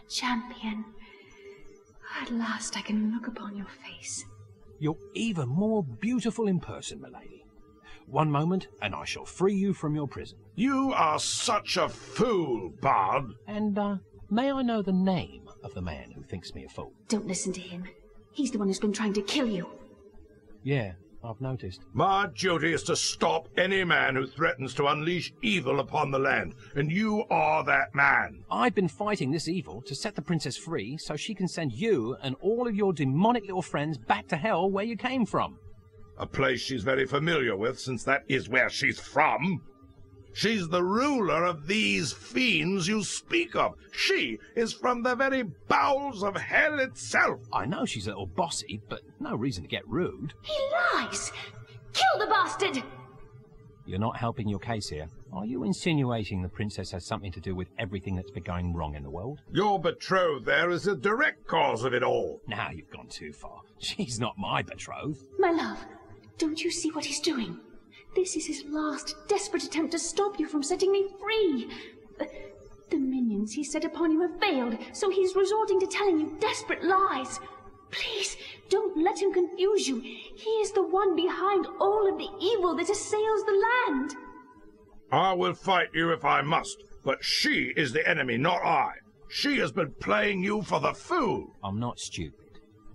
champion. At last I can look upon your face. You're even more beautiful in person, milady. One moment, and I shall free you from your prison. You are such a fool, Bard. And, may I know the name of the man who thinks me a fool? Don't listen to him. He's the one who's been trying to kill you. Yeah, I've noticed. My duty is to stop any man who threatens to unleash evil upon the land, and you are that man. I've been fighting this evil to set the princess free so she can send you and all of your demonic little friends back to hell where you came from. A place she's very familiar with, since that is where she's from. She's the ruler of these fiends you speak of. She is from the very bowels of hell itself. I know she's a little bossy, but no reason to get rude. He lies! Kill the bastard! You're not helping your case here. Are you insinuating the princess has something to do with everything that's been going wrong in the world? Your betrothed there is the direct cause of it all. Now you've gone too far. She's not my betrothed. My love, don't you see what he's doing? This is his last desperate attempt to stop you from setting me free. The minions he set upon you have failed, so he's resorting to telling you desperate lies. Please, don't let him confuse you. He is the one behind all of the evil that assails the land. I will fight you if I must, but she is the enemy, not I. She has been playing you for the fool. I'm not stupid.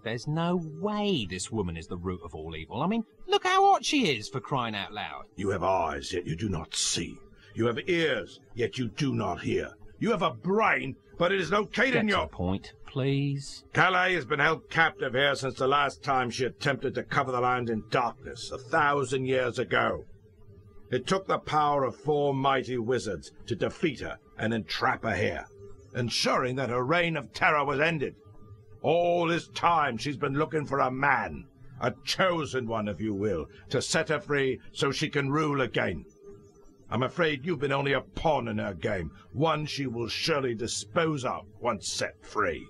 There's no way this woman is the root of all evil. I mean, look how hot she is, for crying out loud. You have eyes, yet you do not see. You have ears, yet you do not hear. You have a brain, but it is located in your... Get to the point, please. Caleigh has been held captive here since the last time she attempted to cover the land in darkness, 1,000 years ago. It took the power of 4 mighty wizards to defeat her and entrap her here, ensuring that her reign of terror was ended. All this time she's been looking for a man, a chosen one, if you will, to set her free so she can rule again. I'm afraid you've been only a pawn in her game, one she will surely dispose of once set free.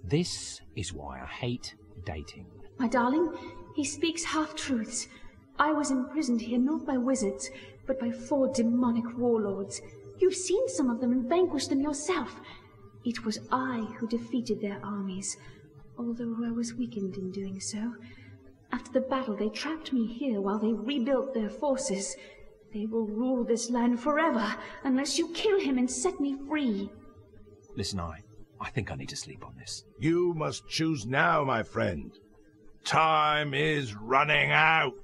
This is why I hate dating. My darling, he speaks half-truths. I was imprisoned here not by wizards, but by 4 demonic warlords. You've seen some of them and vanquished them yourself. It was I who defeated their armies, although I was weakened in doing so. After the battle, they trapped me here while they rebuilt their forces. They will rule this land forever, unless you kill him and set me free. Listen, I think I need to sleep on this. You must choose now, my friend. Time is running out.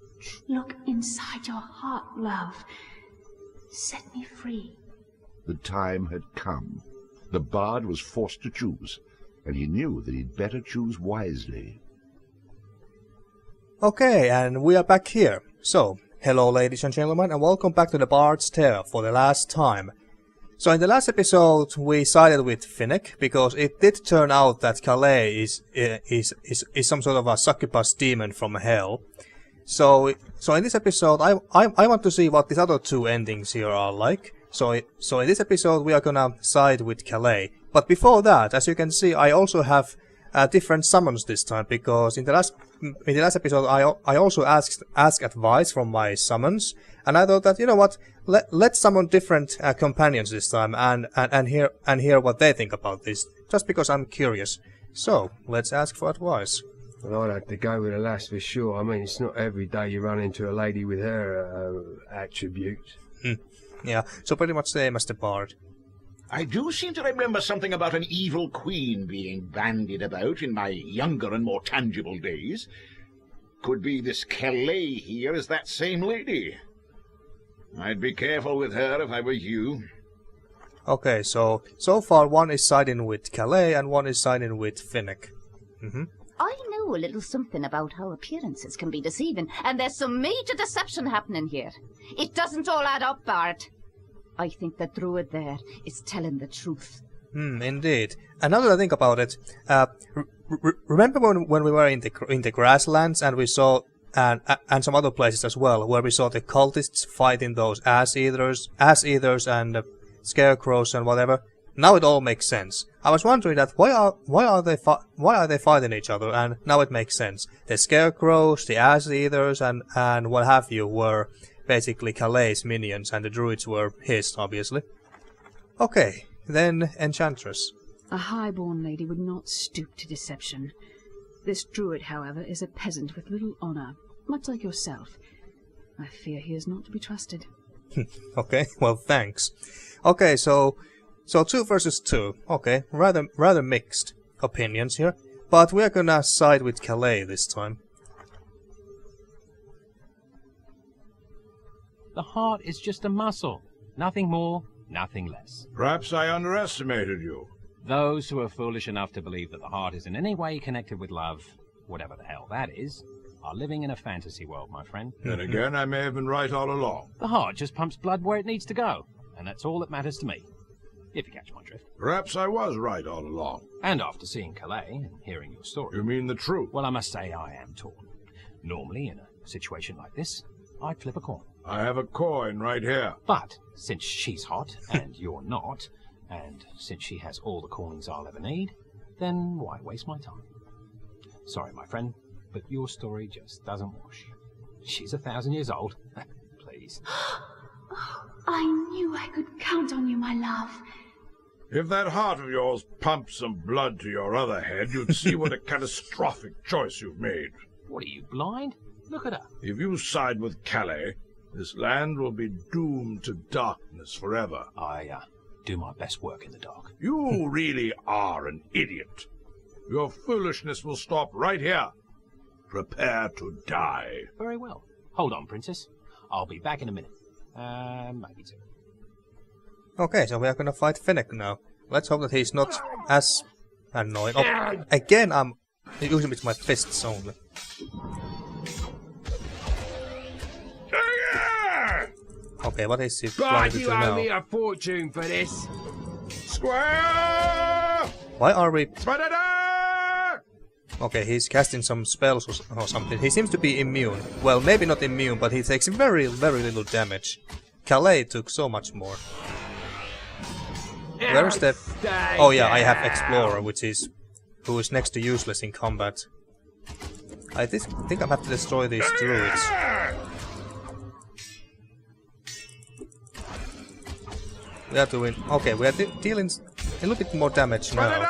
Look inside your heart, love. Set me free. The time had come. The bard was forced to choose, and he knew that he'd better choose wisely. Okay, and we are back here. So, hello ladies and gentlemen, and welcome back to the Bard's Tale for the last time. So in the last episode we sided with Finnick, because it did turn out that Caleigh is some sort of a succubus demon from hell. So in this episode I want to see what these other 2 endings here are like. So in this episode we are gonna side with Caleigh. But before that, as you can see, I also have different summons this time, because in the last episode I also asked advice from my summons, and I thought that, you know what, let's summon different companions this time and hear what they think about this, just because I'm curious. So let's ask for advice. Well, I'd have to go with a lass for sure. I mean, it's not every day you run into a lady with her attributes. Yeah, so pretty much same as the bard. I do seem to remember something about an evil queen being bandied about in my younger and more tangible days. Could be this Caleigh here is that same lady. I'd be careful with her if I were you. Okay, so far one is siding with Caleigh and one is siding with Finnick. I know a little something about how appearances can be deceiving, and there's some major deception happening here. It doesn't all add up, Bard. I think the druid there is telling the truth. Indeed. And now that I think about it, remember when we were in the grasslands and we saw, and some other places as well, where we saw the cultists fighting those ass eaters and scarecrows and whatever? Now it all makes sense. I was wondering that why are they fighting each other, and now it makes sense. The scarecrows, the ass eaters, and what have you were basically Caleigh's minions, and the druids were his, obviously. Okay, then Enchantress. A high-born lady would not stoop to deception. This druid, however, is a peasant with little honor, much like yourself. I fear he is not to be trusted. Okay, well, thanks. Okay, so 2 versus 2. Okay, rather mixed opinions here, but we're gonna side with Caleigh this time. The heart is just a muscle. Nothing more, nothing less. Perhaps I underestimated you. Those who are foolish enough to believe that the heart is in any way connected with love, whatever the hell that is, are living in a fantasy world, my friend. Then again, I may have been right all along. The heart just pumps blood where it needs to go, and that's all that matters to me. If you catch my drift. Perhaps I was right all along. And after seeing Caleigh and hearing your story... You mean the truth? Well, I must say I am torn. Normally, in a situation like this, I'd flip a coin. I have a coin right here. But since she's hot, and you're not, and since she has all the coins I'll ever need, then why waste my time? Sorry, my friend, but your story just doesn't wash. She's 1,000 years old. Please. I knew I could count on you, my love. If that heart of yours pumps some blood to your other head, you'd see what a catastrophic choice you've made. What are you, blind? Look at her. If you side with Caleigh, this land will be doomed to darkness forever. I do my best work in the dark. You really are an idiot. Your foolishness will stop right here. Prepare to die. Very well. Hold on, Princess. I'll be back in a minute. Maybe 2. Okay, so we are gonna fight Finnick now. Let's hope that he's not as annoying. Oh, again, I'm using it with my fists only. Okay, what is he trying to do now? You owe me a fortune for this. Square! Why are we... Spadada! Okay, he's casting some spells or something. He seems to be immune. Well, maybe not immune, but he takes very little damage. Caleigh took so much more. Where's the... Oh yeah, I have Explorer, who is next to useless in combat. I think I have to destroy these druids. We are doing... Okay, we are dealing a little bit more damage now.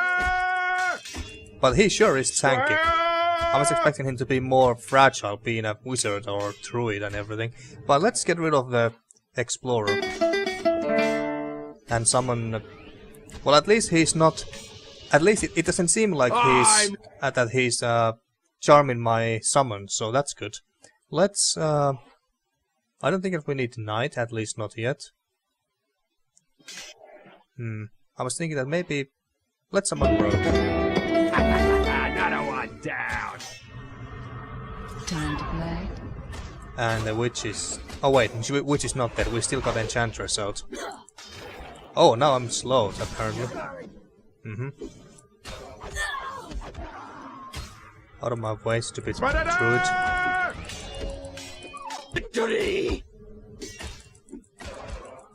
But he sure is tanky. I was expecting him to be more fragile, being a wizard or druid and everything. But let's get rid of the Explorer. And summon... Well, at least he's not... At least it doesn't seem like he's charming my summon, so that's good. Let's... I don't think that we need Knight, at least not yet. I was thinking that maybe... Let's summon Rogue. Another one down. Time to play. And the witch is... Oh wait, witch is not dead. We still got Enchantress out. Oh, now I'm slowed, apparently. Out of my way, stupid druid. Victory!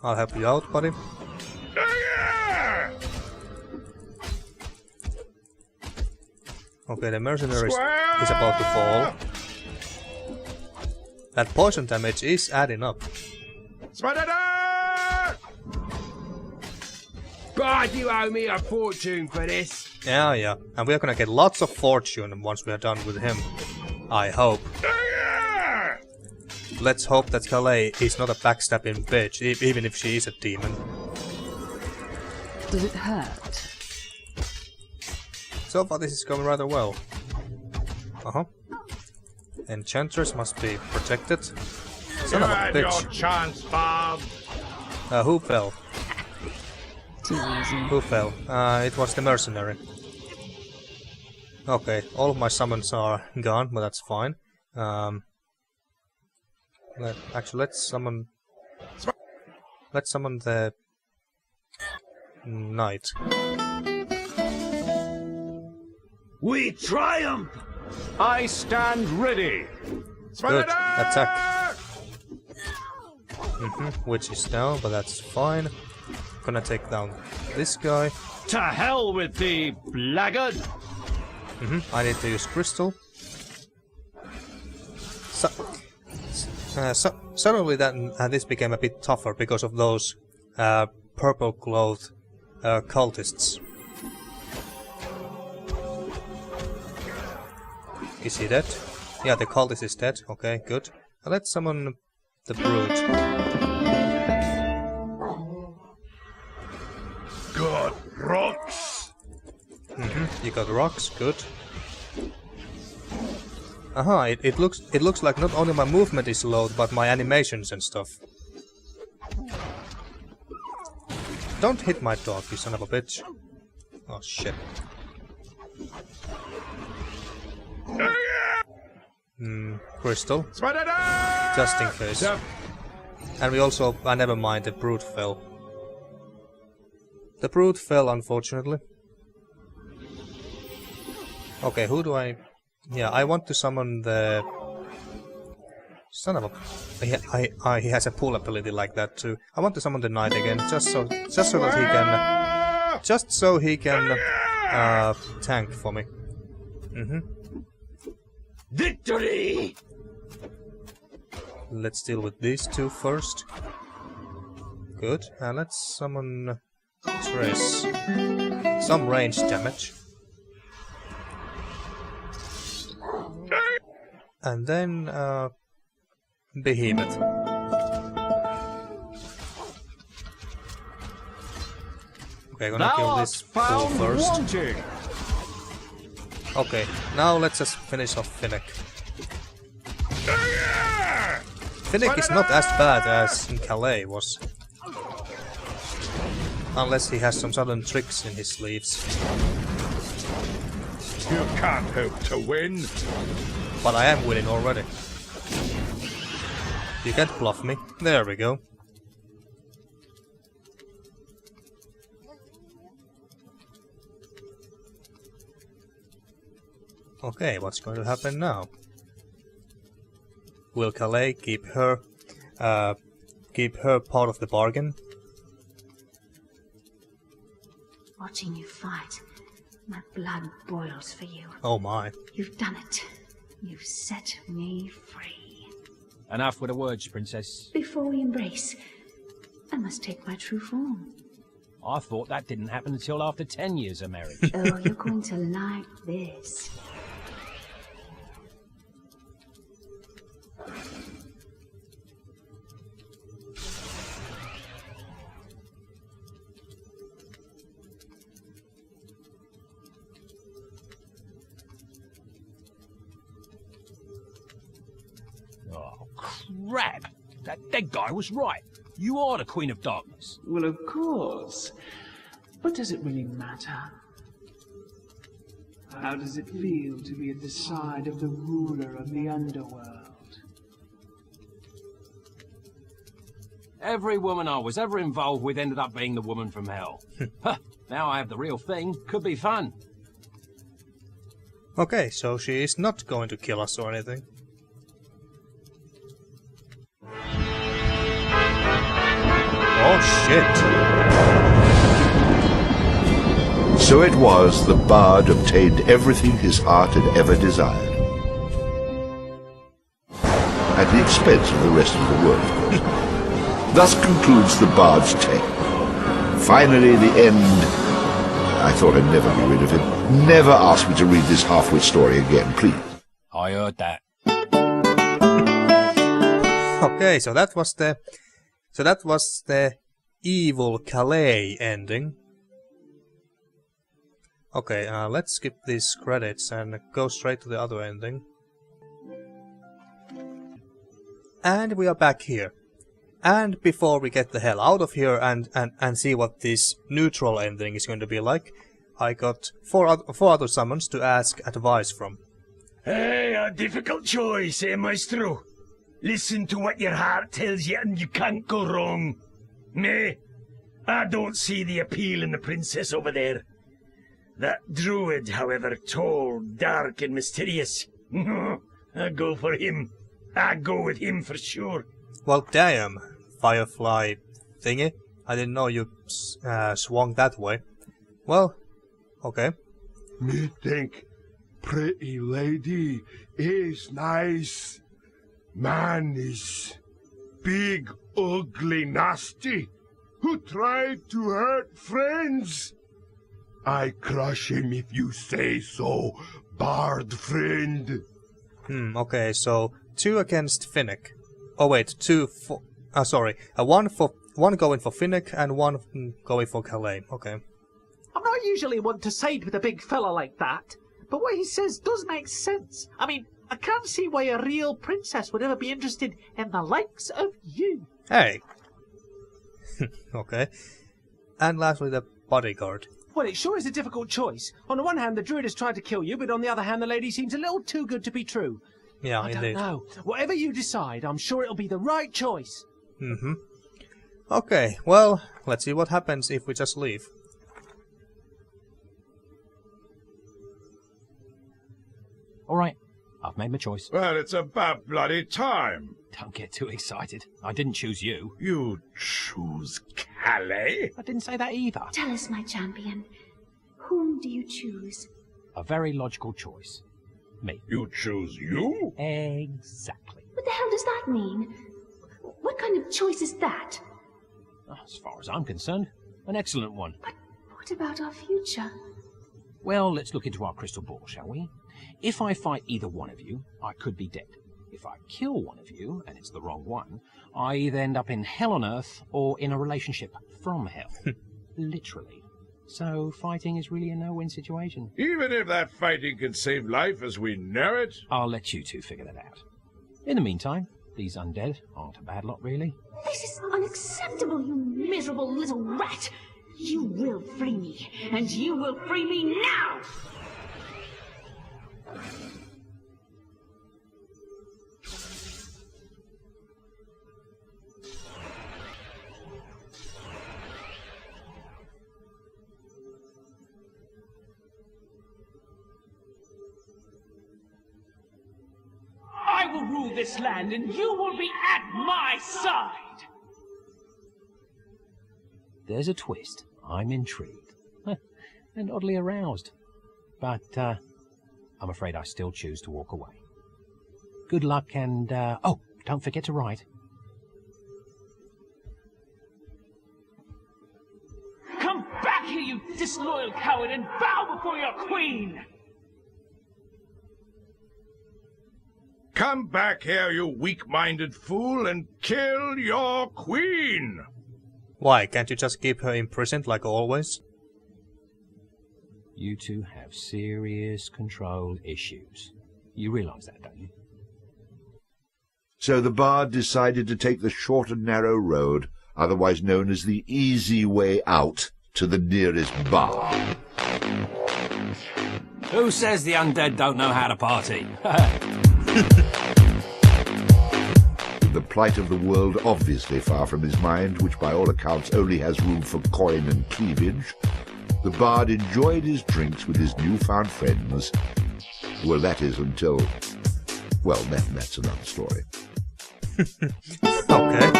I'll help you out, buddy. Okay, the mercenary is about to fall. That poison damage is adding up. God, you owe me a fortune for this. Yeah. And we are gonna get lots of fortune once we are done with him. I hope. Let's hope that Caleigh is not a backstabbing bitch, even if she is a demon. Does it hurt? So far this is going rather well. Enchantress must be protected. Son of a bitch. Your chance, Bob. Who fell? Too easy. Who fell? It was the mercenary. Okay, all of my summons are gone, but that's fine. Actually, let's summon the knight. We triumph! I stand ready. Good, attack. Which is down, but that's fine. Gonna take down this guy. To hell with thee, blackguard! I need to use crystal. Suddenly this became a bit tougher because of those purple-clothed cultists. Is he dead? Yeah, the cultist is dead. Okay, good. Let's summon the brute. Got rocks. You got rocks, good. Aha, it looks like not only my movement is slowed, but my animations and stuff. Don't hit my dog, you son of a bitch. Oh shit. Crystal. Just in case. And we also... never mind, the brute fell. The brute fell, unfortunately. Okay, who do I... Yeah, I want to summon the... Son of a... He has a pull ability like that too. I want to summon the knight again, just so that he can... Just so he can... tank for me. Victory! Let's deal with these two first. Good. And let's summon... Trace. Some range damage. And then, Behemoth. Okay, gonna kill this fool first. Okay, now let's just finish off Finnick. Finnick is not as bad as in Caleigh was. Unless he has some sudden tricks in his sleeves. You can't hope to win. But I am winning already. You can't bluff me. There we go. Okay, what's going to happen now? Will Caleigh keep her part of the bargain? Watching you fight, my blood boils for you. Oh my. You've done it. You've set me free. Enough with the words, Princess. Before we embrace, I must take my true form. I thought that didn't happen until after 10 years of marriage. Oh, you're going to like this. Oh, crap! That dead guy was right. You are the Queen of Darkness. Well, of course. But does it really matter? How does it feel to be at the side of the ruler of the underworld? Every woman I was ever involved with ended up being the woman from hell. Huh, now I have the real thing. Could be fun. Okay, so she is not going to kill us or anything. Oh shit! So it was the bard obtained everything his heart had ever desired. At the expense of the rest of the world, of course. Thus concludes the bard's tale. Finally, the end. I thought I'd never be rid of him. Never ask me to read this half-wit story again, please. I heard that. Okay, so that was the evil Caleigh ending. Okay, let's skip these credits and go straight to the other ending. And we are back here. And before we get the hell out of here and see what this neutral ending is going to be like, I got four other summons to ask advice from. Hey, a difficult choice, eh, Maestro? Listen to what your heart tells you and you can't go wrong. Me, I don't see the appeal in the princess over there. That druid, however, tall, dark and mysterious. I go for him. I go with him for sure. Well, damn, Firefly thingy. I didn't know you swung that way. Well, okay. Me think pretty lady is nice. Man is big, ugly, nasty, who tried to hurt friends. I crush him if you say so, bard friend. Okay, so 2 against Finnick. Oh wait, 2 for... sorry. 1 going for Finnick and 1 going for Caleigh. Okay. I'm not usually one to side with a big fella like that, but what he says does make sense. I mean, I can't see why a real princess would ever be interested in the likes of you. Hey. Okay. And lastly, the bodyguard. Well, it sure is a difficult choice. On the one hand, the druid has tried to kill you, but on the other hand, the lady seems a little too good to be true. Yeah, I indeed. don't know. Whatever you decide, I'm sure it'll be the right choice. Mm-hmm. Okay, well, let's see what happens if we just leave. Alright, I've made my choice. Well, it's about bloody time. Don't get too excited. I didn't choose you. You choose Caleigh? I didn't say that either. Tell us, my champion. Whom do you choose? A very logical choice. Me. You choose you? Exactly. What the hell does that mean? What kind of choice is that? As far as I'm concerned, an excellent one. But what about our future? Well, let's look into our crystal ball, shall we? If I fight either one of you, I could be dead. If I kill one of you, and it's the wrong one, I either end up in hell on earth or in a relationship from hell. Literally. So fighting is really a no-win situation. Even if that fighting can save life as we know it? I'll let you two figure that out. In the meantime, these undead aren't a bad lot, really. This is unacceptable, you miserable little rat! You will free me, and you will free me now! I will rule this land, and you will be at my side! There's a twist. I'm intrigued. And oddly aroused. But, I'm afraid I still choose to walk away. Good luck and, oh, don't forget to write. Come back here, you disloyal coward, and bow before your queen! Come back here, you weak-minded fool, and kill your queen! Why, can't you just keep her imprisoned like always? You two have serious control issues. You realize that, don't you? So the bard decided to take the short and narrow road, otherwise known as the easy way out to the nearest bar. Who says the undead don't know how to party? The plight of the world obviously far from his mind, which by all accounts only has room for coin and cleavage, the bard enjoyed his drinks with his newfound friends. Well, that is until... well, that's another story. Okay.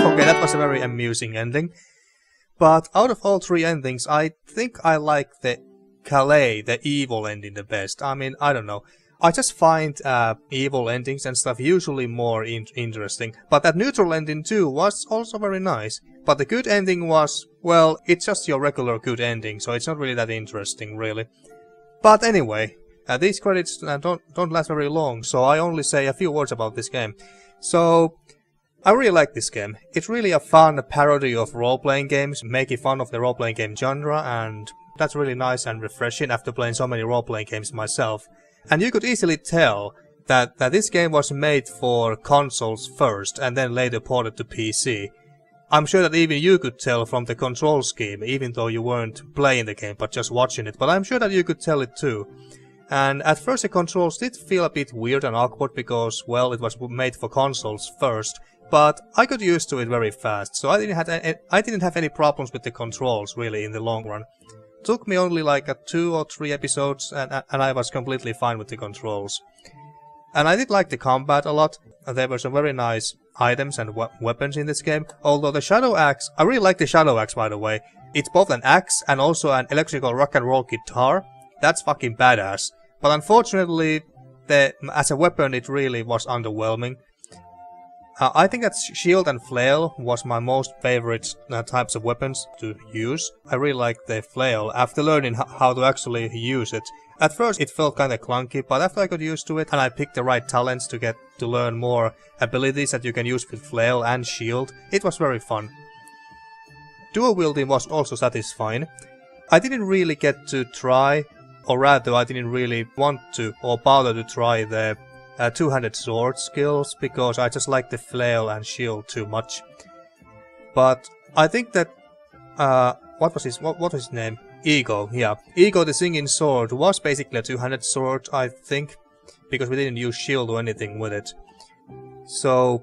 Okay, that was a very amusing ending. But out of all 3 endings, I think I like the Caleigh, the evil ending, the best. I mean, I don't know. I just find evil endings and stuff usually more interesting. But that neutral ending too was also very nice. But the good ending was, well, it's just your regular good ending, so it's not really that interesting, really. But anyway, these credits don't last very long, so I only say a few words about this game. So, I really like this game. It's really a fun parody of role-playing games, making fun of the role-playing game genre, and that's really nice and refreshing after playing so many role-playing games myself. And you could easily tell that this game was made for consoles first and then later ported to PC. I'm sure that even you could tell from the control scheme, even though you weren't playing the game but just watching it, but I'm sure that you could tell it too. And at first the controls did feel a bit weird and awkward because, well, it was made for consoles first, but I got used to it very fast, so I didn't have any problems with the controls really in the long run. Took me only like 2 or 3 episodes and I was completely fine with the controls. And I did like the combat a lot. There were some very nice items and weapons in this game. Although the Shadow Axe, I really like the Shadow Axe by the way. It's both an axe and also an electrical rock and roll guitar. That's fucking badass. But unfortunately, as a weapon it really was underwhelming. I think that shield and flail was my most favorite types of weapons to use. I really liked the flail after learning how to actually use it. At first it felt kinda clunky, but after I got used to it and I picked the right talents to get to learn more abilities that you can use with flail and shield, it was very fun. Dual wielding was also satisfying. I didn't really get to try, or rather I didn't really want to or bother to try the two-handed sword skills because I just like the flail and shield too much. But I think that what was his name? Ego, yeah. Ego the singing sword was basically a two-handed sword, I think, because we didn't use shield or anything with it. So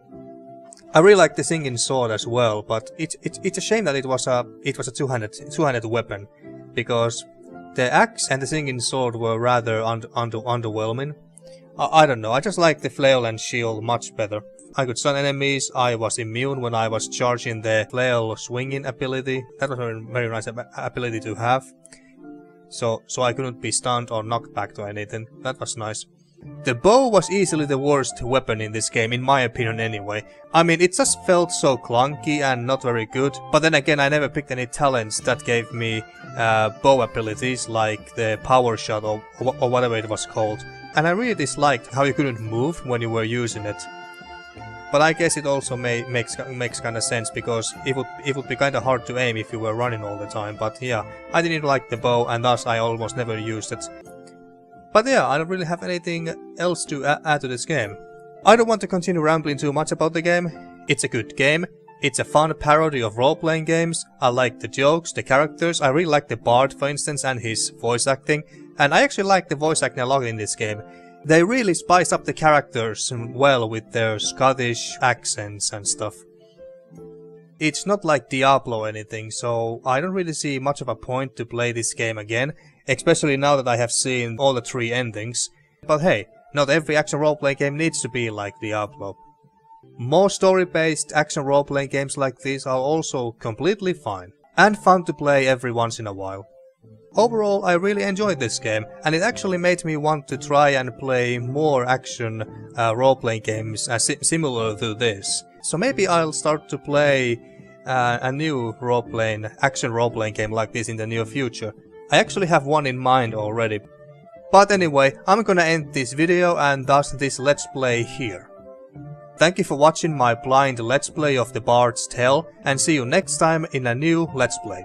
I really like the singing sword as well, but it's a shame that it was a two-handed weapon, because the axe and the singing sword were rather underwhelming. I don't know, I just like the flail and shield much better. I could stun enemies, I was immune when I was charging the flail swinging ability. That was a very nice ability to have. So I couldn't be stunned or knocked back to anything. That was nice. The bow was easily the worst weapon in this game, in my opinion anyway. I mean, it just felt so clunky and not very good. But then again, I never picked any talents that gave me bow abilities, like the power shot or whatever it was called. And I really disliked how you couldn't move when you were using it. But I guess it also makes kind of sense, because it would be kind of hard to aim if you were running all the time. But yeah, I didn't like the bow, and thus I almost never used it. But yeah, I don't really have anything else to add to this game. I don't want to continue rambling too much about the game. It's a good game. It's a fun parody of role-playing games. I like the jokes, the characters. I really like the Bard, for instance, and his voice acting. And I actually like the voice acting a lot in this game. They really spice up the characters well with their Scottish accents and stuff. It's not like Diablo or anything, so I don't really see much of a point to play this game again, especially now that I have seen all the 3 endings. But hey, not every action role-playing game needs to be like Diablo. More story-based action role-playing games like these are also completely fine, and fun to play every once in a while. Overall, I really enjoyed this game, and it actually made me want to try and play more action role-playing games similar to this. So maybe I'll start to play a new action role-playing game like this in the near future. I actually have one in mind already. But anyway, I'm gonna end this video and thus this Let's Play here. Thank you for watching my blind Let's Play of the Bard's Tale, and see you next time in a new Let's Play.